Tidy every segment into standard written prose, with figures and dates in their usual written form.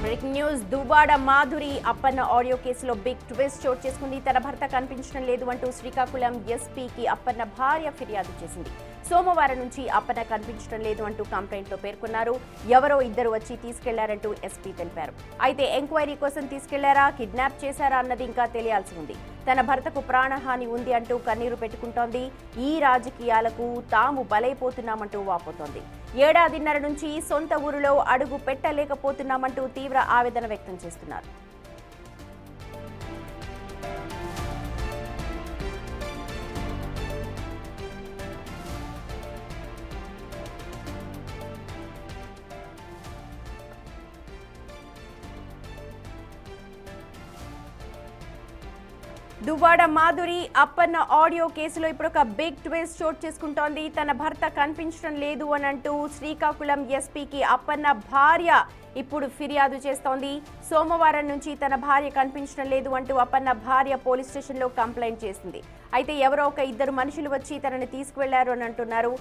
Breaking news. Duvvada Madhuri Appanna audio కేసులో big twist చోటు చేసుకుంది. తన భర్త కనిపించడం లేదు అంటూ శ్రీకాకుళం ఎస్పీకి అప్పన్న భార్య ఫిర్యాదు చేసింది. సోమవారం నుంచి అప్పన్న కనిపించడం లేదు అంటూ కంప్లైంట్లో పేర్కొన్నారు. ఎవరో ఇద్దరు వచ్చి తీసుకెళ్లారంటూ ఎస్పీ తెలిపారు. అయితే ఎంక్వైరీ కోసం తీసుకెళ్లారా, కిడ్నాప్ చేశారా అన్నది ఇంకా తెలియాల్సి ఉంది. తన భర్తకు ప్రాణహాని ఉంది అంటూ కన్నీరు పెట్టుకుంటోంది. ఈ రాజకీయాలకు తాము బలైపోతున్నామంటూ వాపోతోంది. ఏడాదిన్నర నుంచి సొంత ఊరిలో అడుగు పెట్టలేకపోతున్నామంటూ తీవ్ర ఆవేదన వ్యక్తం చేస్తున్నారు. దువ్వాడ మాధురి అప్పన్న ఆడియో కేసులో ఇప్పుడు ఒక బిగ్ ట్విస్ట్ చోటు చేసుకుంటోంది. తన భర్త కనిపించడం లేదు అని అంటూ శ్రీకాకుళం ఎస్పీకి అప్పన్న భార్య ఇప్పుడు ఫిర్యాదు చేస్తోంది. సోమవారం నుంచి తన భార్య కనిపించడం లేదు అంటూ అప్పన్న భార్య పోలీస్ స్టేషన్లో కంప్లైంట్ చేసింది. అయితే ఎవరో ఒక ఇద్దరు మనుషులు వచ్చి తనని తీసుకువెళ్లారు అని అంటున్నారు.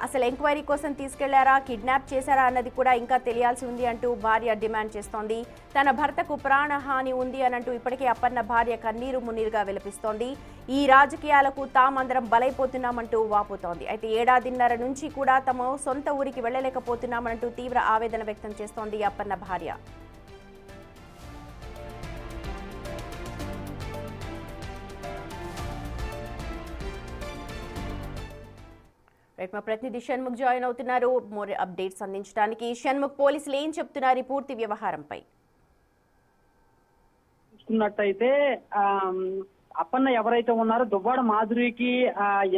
అసలు ఎంక్వైరీ కోసం తీసుకెళ్లారా, కిడ్నాప్ చేశారా అన్నది కూడా ఇంకా తెలియాల్సి ఉంది అంటూ భార్య డిమాండ్ చేస్తోంది. తన భర్తకు ప్రాణహాని ఉంది అని అంటూ ఇప్పటికే అప్పన్న భార్య కన్నీరు మున్నీరుగా విలపిస్తోంది. ఈ రాజకీయాలకు తామందరం బలైపోతున్నామంటూ వాపోతోంది. అయితే ఏడాదిన్నర నుంచి కూడా తమ సొంత ఊరికి వెళ్లలేకపోతున్నామంటూ తీవ్ర ఆవేదన వ్యక్తం చేస్తోంది అప్పన్న భార్య. మా ప్రతినిధి షణ్ముఖ్ జాయిన్ అవుతున్నారు మోర్ అప్డేట్స్ అందించడానికి. షణ్ముఖ్, పోలీసులు ఏం చెప్తున్నారు ఈ పూర్తి వ్యవహారంపై? చూసుకున్నట్టయితే అప్పన్న ఎవరైతే ఉన్నారో దువ్వాడ మాధురికి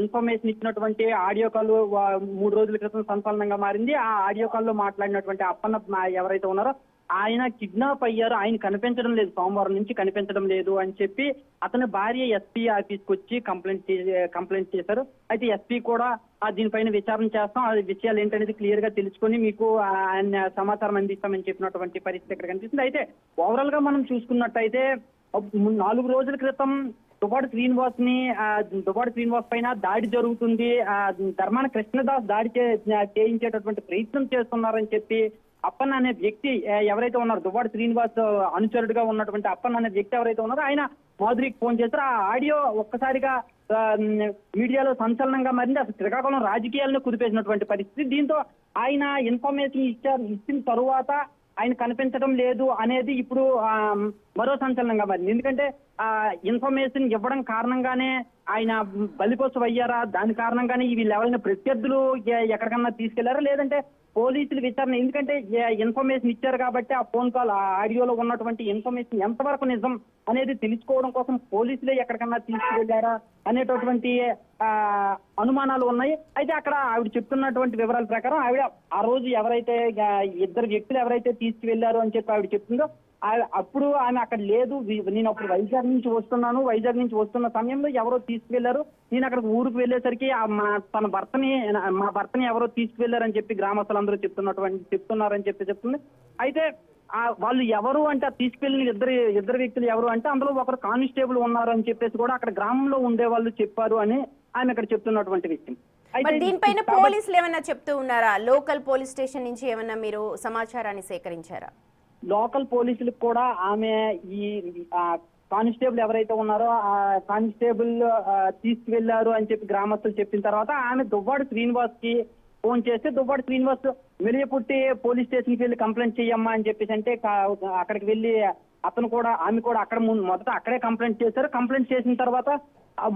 ఇన్ఫర్మేషన్ ఇచ్చినటువంటి ఆడియో కాల్ 3 రోజుల క్రితం సంచలనంగా మారింది. ఆ ఆడియో కాల్ లో మాట్లాడినటువంటి అప్పన్న ఎవరైతే ఉన్నారో ఆయన కిడ్నాప్ అయ్యారు, ఆయన కనిపించడం లేదు, సోమవారం నుంచి కనిపించడం లేదు అని చెప్పి అతని భార్య ఎస్పీ ఆఫీస్కి వచ్చి కంప్లైంట్ చేశారు. అయితే ఎస్పీ కూడా దీనిపైన విచారణ చేస్తాం, ఆ విషయాలు ఏంటనేది క్లియర్ గా తెలుసుకొని మీకు ఆయన సమాచారం అందిస్తామని చెప్పినటువంటి పరిస్థితి ఇక్కడ కనిపిస్తుంది. అయితే ఓవరాల్ గా మనం చూసుకున్నట్టయితే 4 రోజుల క్రితం దువ్వాడ శ్రీనివాస్ పైన దాడి జరుగుతుంది, ధర్మాన కృష్ణదాస్ దాడి చేయించేటటువంటి ప్రయత్నం చేస్తున్నారని చెప్పి అప్పన్న అనే వ్యక్తి ఎవరైతే ఉన్నారో, దువ్వాడ శ్రీనివాస్ అనుచరుడుగా ఉన్నటువంటి అప్పన్న అనే వ్యక్తి ఎవరైతే ఉన్నారో ఆయన మాధురికి ఫోన్ చేశారు. ఆ ఆడియో ఒక్కసారిగా మీడియాలో సంచలనంగా మారింది. అసలు శ్రీకాకుళం రాజకీయాలను కుదిపేసినటువంటి పరిస్థితి. దీంతో ఆయన ఇన్ఫర్మేషన్ ఇచ్చిన తరువాత ఆయన కనిపించడం లేదు అనేది ఇప్పుడు మరో సంచలనంగా మారింది. ఎందుకంటే ఇన్ఫర్మేషన్ ఇవ్వడం కారణంగానే ఆయన బలిపశు అయ్యారా, దాని కారణంగానే వీళ్ళు ఎవరైనా ప్రత్యర్థులు ఎక్కడికన్నా తీసుకెళ్లారా, లేదంటే పోలీసులు విచారణ, ఎందుకంటే ఇన్ఫర్మేషన్ ఇచ్చారు కాబట్టి ఆ ఫోన్ కాల్ ఆ ఆడియోలో ఉన్నటువంటి ఇన్ఫర్మేషన్ ఎంతవరకు నిజం అనేది తెలుసుకోవడం కోసం పోలీసులే ఎక్కడికన్నా తీసుకువెళ్లారా అనేటటువంటి అనుమానాలు ఉన్నాయి. అయితే అక్కడ ఆవిడ చెప్తున్నటువంటి వివరాల ప్రకారం ఆవిడ ఆ రోజు ఎవరైతే ఇద్దరు వ్యక్తులు ఎవరైతే తీసుకువెళ్లారు అని చెప్పి ఆవిడ చెప్తుందో అప్పుడు ఆమె అక్కడ లేదు, నేను అప్పుడు వైజాగ్ నుంచి వస్తున్న సమయంలో ఎవరో తీసుకువెళ్లారు, నేను అక్కడ ఊరికి వెళ్ళేసరికి మా భర్తని ఎవరో తీసుకువెళ్లారని చెప్పి గ్రామస్తులందరూ చెప్తున్నారని చెప్పి చెప్తుంది. అయితే వాళ్ళు ఎవరు అంటే తీసుకెళ్లిన ఇద్దరు వ్యక్తులు ఎవరు అంటే అందులో ఒకరు కానిస్టేబుల్ ఉన్నారు అని చెప్పేసి కూడా అక్కడ గ్రామంలో ఉండే వాళ్ళు చెప్పారు అని ఆయన ఇక్కడ చెప్తున్నటువంటి విషయం. దీనిపైన పోలీసులు ఏమైనా చెప్తూ ఉన్నారా? లోకల్ పోలీస్ స్టేషన్ నుంచి ఏమైనా మీరు సమాచారాన్ని సేకరించారా? లోకల్ పోలీసులకు కూడా ఆమె ఈ కానిస్టేబుల్ ఎవరైతే ఉన్నారో ఆ కానిస్టేబుల్ తీసుకువెళ్లారు అని చెప్పి గ్రామస్తులు చెప్పిన తర్వాత ఆమె దువ్వాడ శ్రీనివాస్ కి ఫోన్ చేస్తే దువ్వాడ శ్రీనివాస్ వెలియపుట్టి పోలీస్ స్టేషన్కి వెళ్ళి కంప్లైంట్ చెయ్యమ్మా అని చెప్పేసి అంటే అక్కడికి వెళ్ళి ఆమె కూడా అక్కడ మొదట అక్కడే కంప్లైంట్ చేశారు. కంప్లైంట్ చేసిన తర్వాత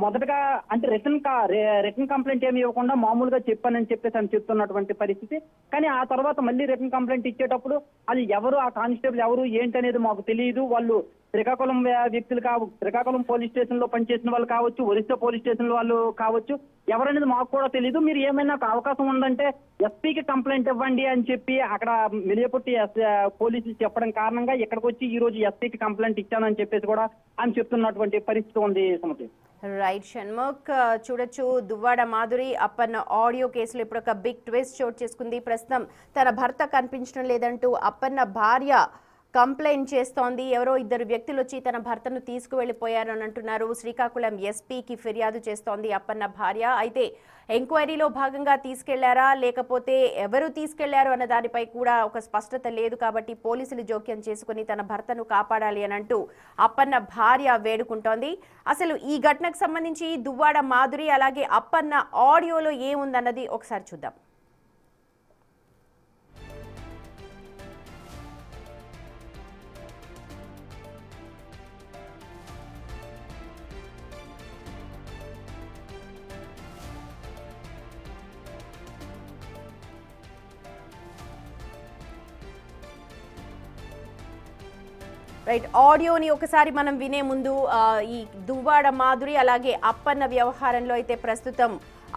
మొదటగా అంటే రిటర్న్ కంప్లైంట్ ఏమి ఇవ్వకుండా మామూలుగా చెప్పానని చెప్పేసి అని చెప్తున్నటువంటి పరిస్థితి. కానీ ఆ తర్వాత మళ్ళీ రిటర్న్ కంప్లైంట్ ఇచ్చేటప్పుడు అది ఎవరు, ఆ కానిస్టేబుల్ ఎవరు ఏంటనేది మాకు తెలియదు, వాళ్ళు శ్రీకాకుళం వ్యక్తులు శ్రీకాకుళం పోలీస్ స్టేషన్ లో పనిచేసిన వాళ్ళు కావచ్చు, ఒరిస్సా పోలీస్ స్టేషన్ వాళ్ళు కావచ్చు, ఎవరనేది మాకు కూడా తెలియదు, మీరు ఏమైనా అవకాశం ఉందంటే ఎస్పీకి కంప్లైంట్ ఇవ్వండి అని చెప్పి అక్కడ వెలియపుట్టి పోలీసులు చెప్పడం కారణంగా ఇక్కడికి వచ్చి ఈ రోజు ఎస్పీకి కంప్లైంట్ ఇచ్చానని చెప్పేసి కూడా ఆయన చెప్తున్నటువంటి పరిస్థితి ఉంది. సమతి రైట్ షణ్ముఖ్, చూడొచ్చు దువ్వాడ మాధురి అప్పన్న ఆడియో కేసులో ఇప్పుడు ఒక బిగ్ ట్విస్ట్ చోటు చేసుకుంది. ప్రస్తుతం తన భర్త కనిపించడం లేదంటూ అప్పన్న భార్య కంప్లైంట్ చేస్తోంది. ఎవరో ఇద్దరు వ్యక్తులు వచ్చి తన భర్తను తీసుకువెళ్లిపోయారు అని అంటున్నారు. శ్రీకాకుళం ఎస్పీకి ఫిర్యాదు చేస్తోంది అప్పన్న భార్య. అయితే ఎంక్వైరీలో భాగంగా తీసుకెళ్లారా లేకపోతే ఎవరు తీసుకెళ్లారు అన్న దానిపై కూడా ఒక స్పష్టత లేదు. కాబట్టి పోలీసులు జోక్యం చేసుకుని తన భర్తను కాపాడాలి అని అంటూ అప్పన్న భార్య వేడుకుంటోంది. అసలు ఈ ఘటనకు సంబంధించి దువ్వాడ మాధురి అలాగే అప్పన్న ఆడియోలో ఏముందన్నది ఒకసారి చూద్దాం. రైట్, ఆడియోని ఒకసారి మనం వినే ముందు ఈ దువ్వాడ మాధురి అలాగే అప్పన్న వ్యవహారంలో అయితే ప్రస్తుతం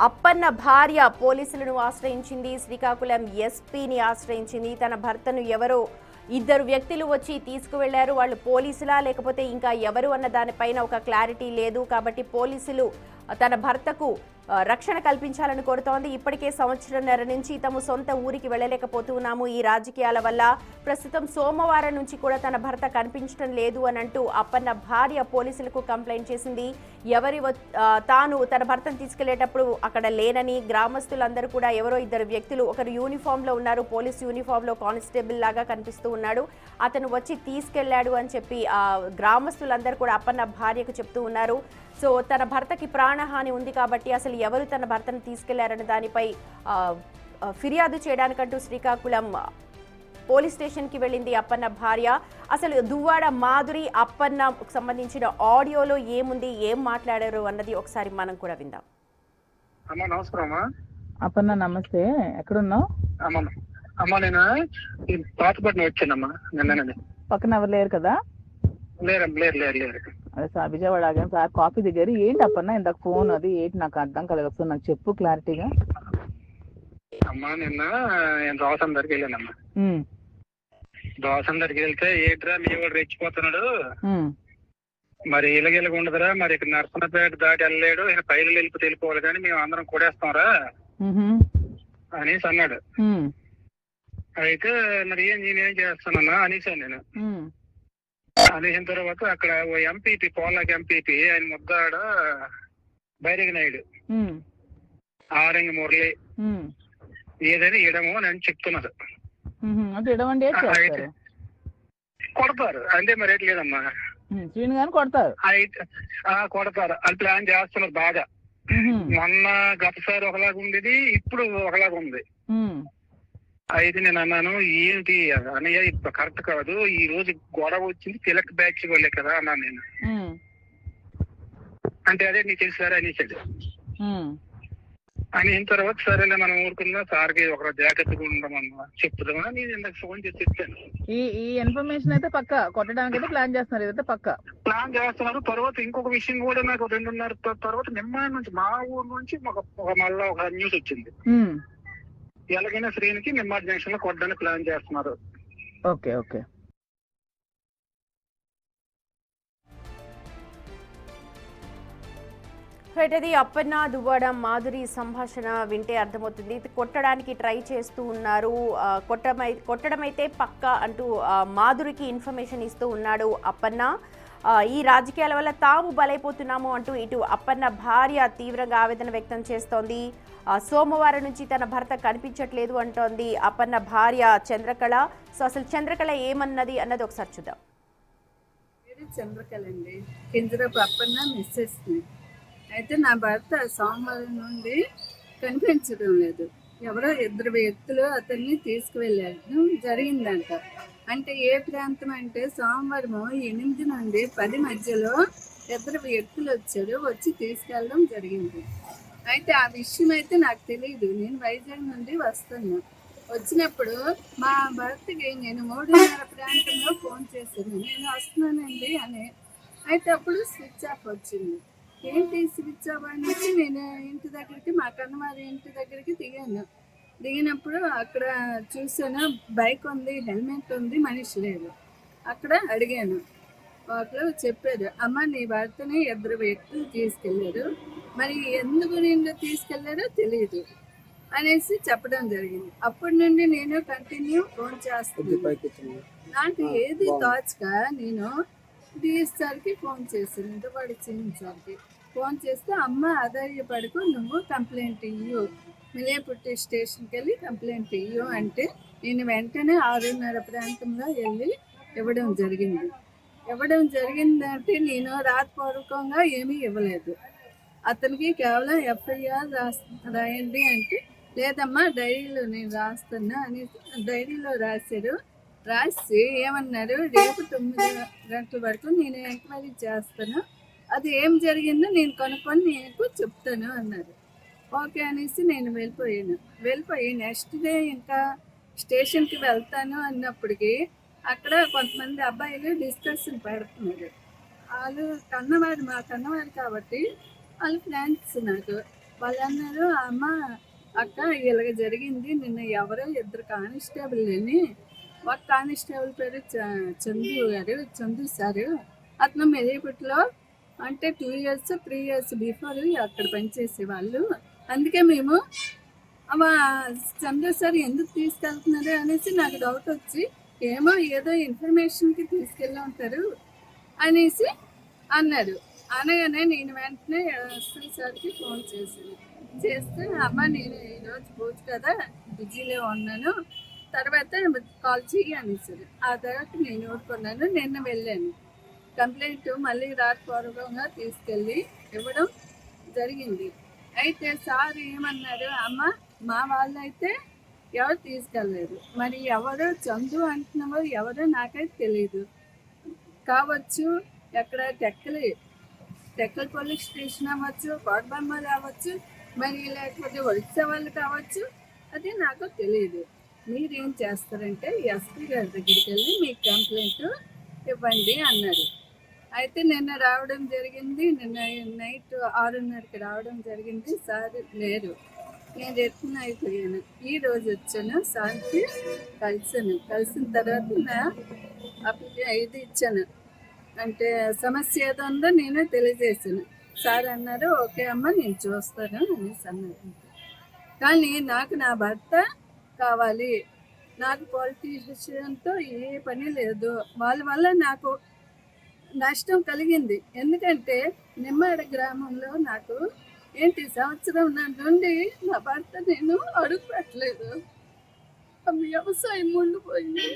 అప్పన్న భార్య పోలీసులను ఆశ్రయించింది. శ్రీకాకుళం ఎస్పీని ఆశ్రయించింది. తన భర్తను ఎవరో ఇద్దరు వ్యక్తులు వచ్చి తీసుకువెళ్లారు. వాళ్ళు పోలీసులా లేకపోతే ఇంకా ఎవరు అన్న దానిపైన ఒక క్లారిటీ లేదు. కాబట్టి పోలీసులు తన భర్తకు రక్షణ కల్పించాలని కోరుతోంది. ఇప్పటికే సంవత్సరంన్నర నుంచి తాము సొంత ఊరికి వెళ్ళలేకపోతున్నాము ఈ రాజకీయాల వల్ల. ప్రస్తుతం సోమవారం నుంచి కూడా తన భర్త కనిపించడం లేదు అని అంటూ అప్పన్న భార్య పోలీసులకు కంప్లైంట్ చేసింది. తాను తన భర్తను తీసుకెళ్లేటప్పుడు అక్కడ లేనని, గ్రామస్తులందరూ కూడా ఎవరో ఇద్దరు వ్యక్తులు, ఒకరు యూనిఫామ్ లో ఉన్నారు, పోలీస్ యూనిఫామ్ లో కానిస్టేబుల్ లాగా కనిపిస్తూ ఉన్నాడు, అతను వచ్చి తీసుకెళ్లాడు అని చెప్పి గ్రామస్తులందరూ కూడా అప్పన్న భార్యకు చెప్తూ ఉన్నారు. సో తన భర్తకి ప్రాణహాని ఉంది కాబట్టి అసలు ఎవరు తన భర్తను తీసుకెళ్లారన్న దానిపై ఫిర్యాదు చేయడానికంటూ శ్రీకాకుళం పోలీస్ స్టేషన్కి వెళ్ళింది అప్పన్న భార్య. అసలు దువ్వాడ మాధురి అప్పన్నకు సంబంధించిన ఆడియోలో ఏముంది, ఏం మాట్లాడారు అన్నది ఒకసారి మనం కూడా విందాం. అమ్మా నమస్కారం. అప్పన్న నమస్తే, ఎక్కడున్నావు? అమ్మా నేను పాతపట్నం వచ్చానమ్మా నిన్ననే. పక్కన ఎవరు లేరు కదా? లేరు. అదే సార్ విజయవాడ ఆగాను సార్, కాఫీ దగ్గర. ఏంటి అప్పన్న ఇందాక ఫోన్ అది ఏంటి నాకు అర్థం కలగదు, ఒకసారి నాకు చెప్పు క్లారిటీగా. అమ్మా నిన్న నేను దోసం దగ్గరికి వెళ్ళానమ్మా. దోసం దగ్గరికి వెళ్తే ఏట్రా మీ వాడు రెచ్చిపోతున్నాడు, మరి ఇలాగ ఉండదురా, మరి ఇక్కడ నర్సనపేట దాటి వెళ్ళలేడు, ఈయన పైలు వెళ్ళిపోవాలి కానీ మేము అందరం కూడేస్తాంరా అనేసి అన్నాడు. అయితే మరి నేనేం చేస్తానన్నా అనేసాను నేను. అనేసిన తర్వాత అక్కడ ఓ ఎంపీపీ, పోలాక్ ఎంపీపీ, ఆయన ముద్దాడ బైరగి నాయుడు, ఆరంగి మురళి ఏదైనా ఇడము అని చెప్తున్నారు. కొడతారు అంటే మరి రేట్ లేదమ్మా, కొడతారు అది ప్లాన్ చేస్తున్నారు బాగా. మొన్న గతసారి ఒకలాగా ఉండేది, ఇప్పుడు ఒకలాగా ఉంది. అయితే నేను అన్నాను ఏంటి అన్నయ్య ఇప్పుడు కరెక్ట్ కాదు, ఈ రోజు గొడవ వచ్చింది తిలక్ బ్యాచ్ వాళ్ళే కదా అన్నాను నేను. అంటే అదే నీకు తెలుసారా అనేసాడు. అయిన తర్వాత సరేలే మనం ఊరుకుందా, సార్కి ఒక జాగ్రత్తగా ఉండమన్నా చెప్తామా, నేను ఇందాక ఫోన్ చేసి చెప్పాను. ఈ ఇన్ఫర్మేషన్ అయితే పక్క కొట్టడానికి అయితే ప్లాన్ చేస్తున్నారు, ఇదైతే పక్క ప్లాన్ చేస్తున్నారు. తర్వాత ఇంకొక విషయం కూడా నాకు 2:30 తర్వాత నిమ్మాయి నుంచి మా ఊరు నుంచి మళ్ళా ఒక న్యూస్ వచ్చింది. ఎలాగైనా శ్రీనికి నిమ్మాడ్ జంక్షన్ లో కొట్టడానికి ప్లాన్ చేస్తున్నారు. ఓకే అది అప్పన్న దువ్వాడ మాధురి సంభాషణ వింటే అర్థమవుతుంది. కొట్టడానికి ట్రై చేస్తూ ఉన్నారు, కొట్టడం అయితే పక్క అంటూ మాధురికి ఇన్ఫర్మేషన్ ఇస్తూ ఉన్నాడు అప్పన్న. ఈ రాజకీయాల వల్ల తాము బలైపోతున్నాము అంటూ ఇటు అప్పన్న భార్య తీవ్రంగా ఆవేదన వ్యక్తం చేస్తోంది. సోమవారం నుంచి తన భర్త కనిపించట్లేదు అంటోంది అప్పన్న భార్య చంద్రకళ. సో అసలు చంద్రకళ ఏమన్నది అన్నది ఒకసారి చూద్దాం. చంద్రకళ అండి, కింజరపు అప్పన్న మిస్సెస్. అయితే నా భర్త సోమవారం నుండి కనిపించడం లేదు. ఎవరో ఇద్దరు వ్యక్తులు అతన్ని తీసుకువెళ్ళారు జరిగిందంట. అంటే ఏ ప్రాంతం అంటే సోమవారం 8 నుండి 10 మధ్యలో ఇద్దరు వ్యక్తులు వచ్చి తీసుకెళ్ళడం జరిగింది. అయితే ఆ విషయం అయితే నాకు తెలియదు. నేను వైజాగ్ నుండి వస్తున్నా. వచ్చినప్పుడు మా భర్తకి నేను 3:30 ప్రాంతంలో ఫోన్ చేశాను, నేను వస్తున్నానండి అని. అయితే అప్పుడు స్విచ్ ఆఫ్ వచ్చింది. ఏంటి స్విచ్ ఆఫ్ అనేసి నేను ఇంటి దగ్గరికి, మా కన్నవారి ఇంటి దగ్గరికి దిగినప్పుడు అక్కడ చూసాను బైక్ ఉంది, హెల్మెట్ ఉంది, మనిషి లేదు. అక్కడ అడిగాను, వాళ్ళు చెప్పారు, అమ్మ నీ భర్తని 2 వ్యక్తులు తీసుకెళ్ళారు, మరి ఎందుకు నిన్ను తీసుకెళ్లారో తెలియదు అనేసి చెప్పడం జరిగింది. అప్పటి నుండి నేను కంటిన్యూ ఫోన్ చేస్తున్నాను. నాకు ఏది తోచక నేను డిఎస్ సార్కి ఫోన్ చేశాను, ఇంతవాడి సార్కి ఫోన్ చేస్తే అమ్మ ఆధార్యపడకు, నువ్వు కంప్లైంట్ ఇయ్యు, మిలేపుట్టి స్టేషన్కి వెళ్ళి కంప్లైంట్ ఇయ్యు అంటే నేను వెంటనే 6:30 ప్రాంతంలో వెళ్ళి ఇవ్వడం జరిగిందంటే నేను రాతపూర్వకంగా ఏమీ ఇవ్వలేదు. అతనికి కేవలం ఎఫ్ఐఆర్ రాయండి అంటే లేదమ్మా డైరీలో నేను రాస్తున్నా అని డైరీలో రాశారు. రాసి ఏమన్నారు, రేపు 9 గంటల వరకు నేను ఎంక్వైరీ చేస్తాను, అది ఏం జరిగిందో నేను కనుక్కొని నీకు చెప్తాను అన్నారు. ఓకే అనేసి నేను వెళ్ళిపోయి నెక్స్ట్ డే ఇంకా స్టేషన్కి వెళ్తాను అన్నప్పటికీ అక్కడ కొంతమంది అబ్బాయిలు డిస్కషన్ పెడుతున్నారు. వాళ్ళు మా కన్నవారు కాబట్టి వాళ్ళ ఫ్రెండ్స్ నాకు. వాళ్ళు అన్నారు, అమ్మ అక్క ఇలాగ జరిగింది, నిన్న ఎవరో 2 కానిస్టేబుల్ని, ఒక కానిస్టేబుల్ పేరు చందు సారు, అతను మెదిపట్లో అంటే 2 years 3 years బిఫోర్ అక్కడ పనిచేసే వాళ్ళు. అందుకే మేము చందు సార్ ఎందుకు తీసుకెళ్తున్నారు అనేసి నాకు డౌట్ వచ్చి ఏమో ఏదో ఇన్ఫర్మేషన్కి తీసుకెళ్ళి ఉంటారు అనేసి అన్నారు. అనగానే నేను వెంటనే ఎస్ఐ సార్కి ఫోన్ చేస్తే అమ్మ నేను ఈరోజు పూజ కదా బిజీలో ఉన్నాను, తర్వాత కాల్ చెయ్యి అనేసారు. ఆ తర్వాత నేను ఊరుకున్నాను. నిన్న వెళ్ళాను, కంప్లైంట్ మళ్ళీ రాతపూర్వకంగా తీసుకెళ్ళి ఇవ్వడం జరిగింది. అయితే సార్ ఏమన్నారు, అమ్మ మా వాళ్ళు అయితే ఎవరు తీసుకెళ్ళలేదు, మరి ఎవరు చందు అంటున్నావో ఎవరో నాకైతే తెలియదు, కావచ్చు ఎక్కడ టెక్కల్ పోలీస్ స్టేషన్ అవ్వచ్చు, కోటబొమ్మ రావచ్చు, మరి లేకపోతే ఒడిశా వాళ్ళు కావచ్చు, అది నాకు తెలియదు. మీరేం చేస్తారంటే ఎస్పీ గారి దగ్గరికి వెళ్ళి మీ కంప్లైంట్ ఇవ్వండి అన్నారు. అయితే నిన్న రావడం జరిగింది, నిన్న నైట్ 6:30కి రావడం జరిగింది. సార్ లేరు, నేను రిటర్న్ అయిపోయాను. ఈ రోజు వచ్చాను, సార్కి కలిసిన తర్వాత నా ఇది ఇచ్చాను, అంటే సమస్య ఏదో ఉందో నేనే తెలియజేసాను. సార్ అన్నారు, ఓకే అమ్మ నేను చూస్తాను అనేసి అన్నారు. కానీ నాకు నా భర్త కావాలి, నాకు పాలిటీషియన్తో ఏ పని లేదు. వాళ్ళ వల్ల నాకు నష్టం కలిగింది. ఎందుకంటే నిమ్మాడ గ్రామంలో నాకు సంవత్సరం నుండి నా భర్త నేను అడుగు పెట్టలేదు. వ్యవసాయం ఉండిపోయింది.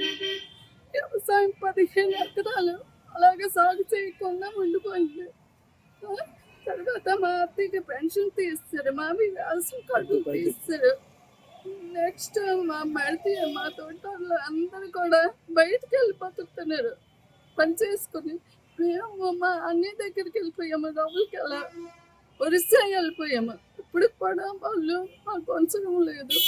వ్యవసాయం 15 ఎకరాలు అలాగే సాగు చేయకుండా ఉండిపోయింది. తర్వాత మా అత్తయ్యకి పెన్షన్ తీస్తారు, మా వ్యవసాయం కడుపు తీస్తారు. నెక్స్ట్ మా తోటలో అందరూ కూడా బయటకు వెళ్ళి బతుకుతున్నారు పని చేసుకుని. మేము మా అన్ని దగ్గరికి వెళ్ళిపోయాము, డబ్బులకి ఒరిస్సా వెళ్ళిపోయాము. ఇప్పుడు కూడా వాళ్ళు మాకు కొంచెం లేదు.